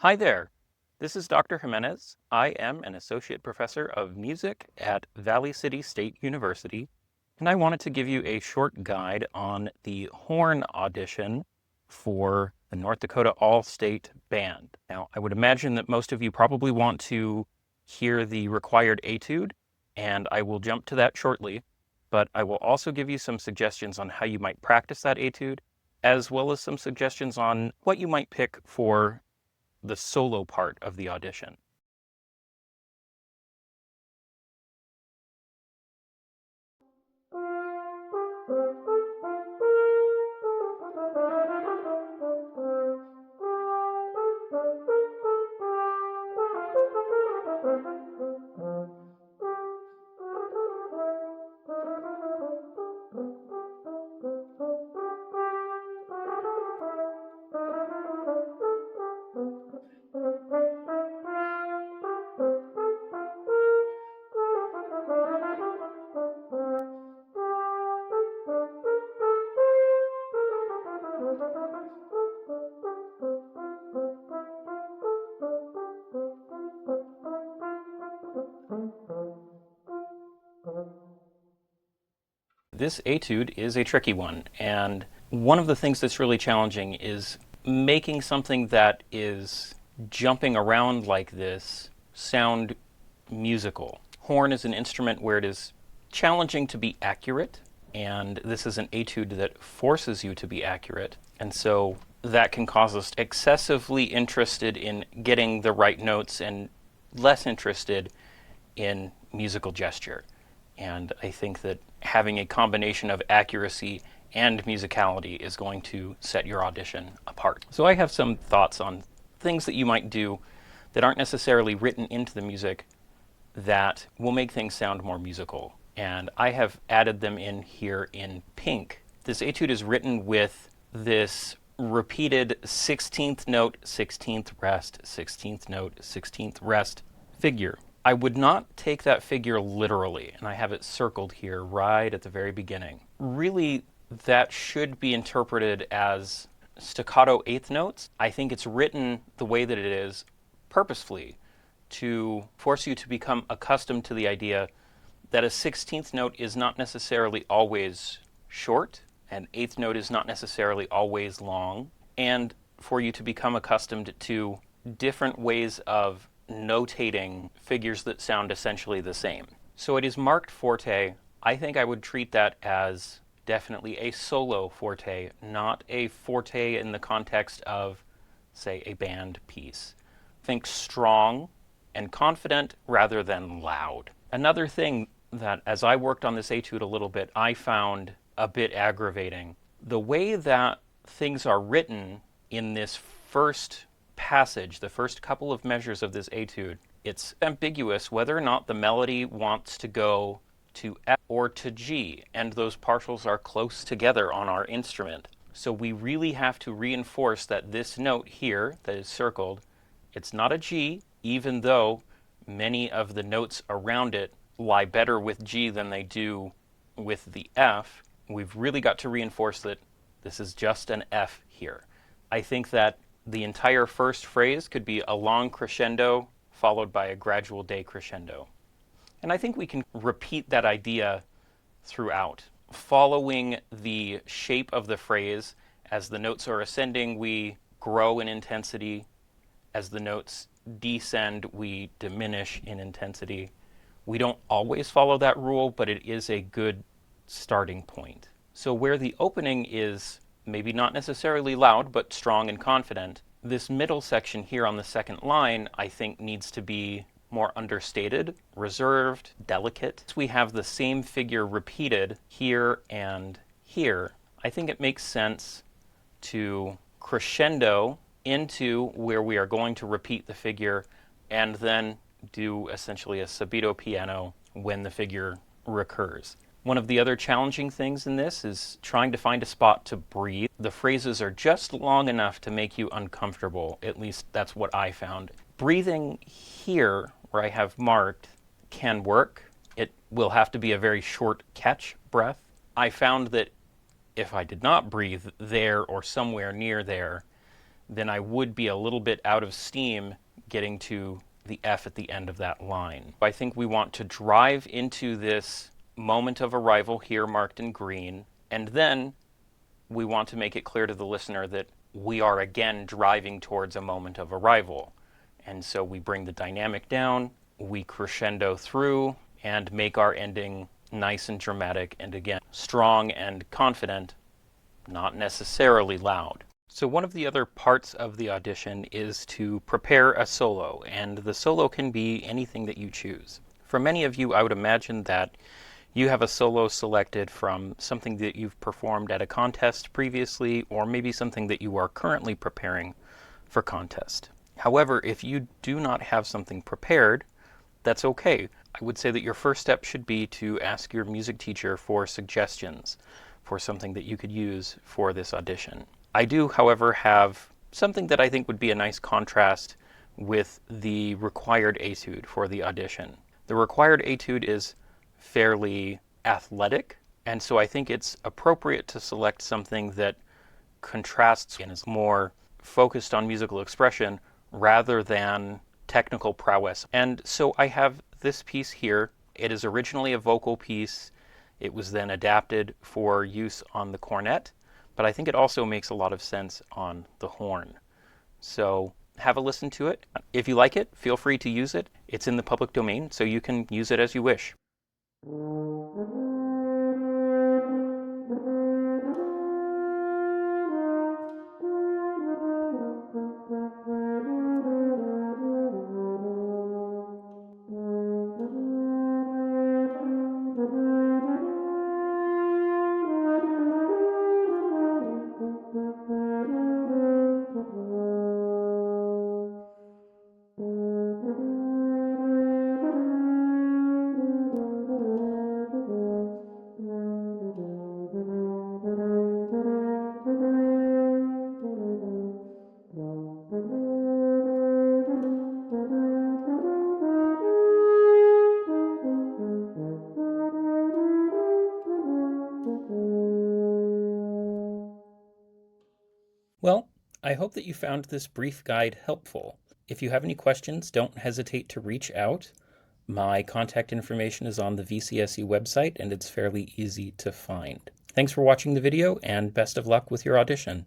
Hi there. This is Dr. Jimenez. I am an associate professor of music at Valley City State University, and I wanted to give you a short guide on the horn audition for the North Dakota All-State Band. Now, I would imagine that most of you probably want to hear the required etude, and I will jump to that shortly, but I will also give you some suggestions on how you might practice that etude, as well as some suggestions on what you might pick for the solo part of the audition. This etude is a tricky one, and one of the things that's really challenging is making something that is jumping around like this sound musical. Horn is an instrument where it is challenging to be accurate, and this is an etude that forces you to be accurate, and so that can cause us excessively interested in getting the right notes and less interested in musical gesture. And I think that having a combination of accuracy and musicality is going to set your audition apart. So I have some thoughts on things that you might do that aren't necessarily written into the music that will make things sound more musical. And I have added them in here in pink. This etude is written with this repeated 16th note, 16th rest, 16th note, 16th rest figure. I would not take that figure literally, and I have it circled here right at the very beginning. Really, that should be interpreted as staccato eighth notes. I think it's written the way that it is purposefully to force you to become accustomed to the idea that a 16th note is not necessarily always short, an eighth note is not necessarily always long, and for you to become accustomed to different ways of notating figures that sound essentially the same. So it is marked forte. I think I would treat that as definitely a solo forte, not a forte in the context of, say, a band piece. Think strong and confident rather than loud. Another thing that, as I worked on this etude a little bit, I found a bit aggravating. The way that things are written in this first passage, the first couple of measures of this etude, it's ambiguous whether or not the melody wants to go to F or to G, and those partials are close together on our instrument. So we really have to reinforce that this note here that is circled, it's not a G, even though many of the notes around it lie better with G than they do with the F. We've really got to reinforce that this is just an F here. I think that the entire first phrase could be a long crescendo followed by a gradual decrescendo. And I think we can repeat that idea throughout. Following the shape of the phrase, as the notes are ascending, we grow in intensity. As the notes descend, we diminish in intensity. We don't always follow that rule, but it is a good starting point. So where the opening is maybe not necessarily loud, but strong and confident, this middle section here on the second line, I think, needs to be more understated, reserved, delicate. We have the same figure repeated here and here. I think it makes sense to crescendo into where we are going to repeat the figure and then do essentially a subito piano when the figure recurs. One of the other challenging things in this is trying to find a spot to breathe. The phrases are just long enough to make you uncomfortable. At least that's what I found. Breathing here, where I have marked, can work. It will have to be a very short catch breath. I found that if I did not breathe there or somewhere near there, then I would be a little bit out of steam getting to the F at the end of that line. I think we want to drive into this moment of arrival here marked in green, and then we want to make it clear to the listener that we are again driving towards a moment of arrival. And so we bring the dynamic down, we crescendo through, and make our ending nice and dramatic, and again, strong and confident, not necessarily loud. So one of the other parts of the audition is to prepare a solo, and the solo can be anything that you choose. For many of you, I would imagine that you have a solo selected from something that you've performed at a contest previously, or maybe something that you are currently preparing for contest. However, if you do not have something prepared, that's okay. I would say that your first step should be to ask your music teacher for suggestions for something that you could use for this audition. I do, however, have something that I think would be a nice contrast with the required etude for the audition. The required etude is fairly athletic, and so I think it's appropriate to select something that contrasts and is more focused on musical expression rather than technical prowess. And so I have this piece here. It is originally a vocal piece. It was then adapted for use on the cornet, but I think it also makes a lot of sense on the horn. So have a listen to it. If you like it, feel free to use it. It's in the public domain, so you can use it as you wish. Well, I hope that you found this brief guide helpful. If you have any questions, don't hesitate to reach out. My contact information is on the VCSE website, and it's fairly easy to find. Thanks for watching the video, and best of luck with your audition.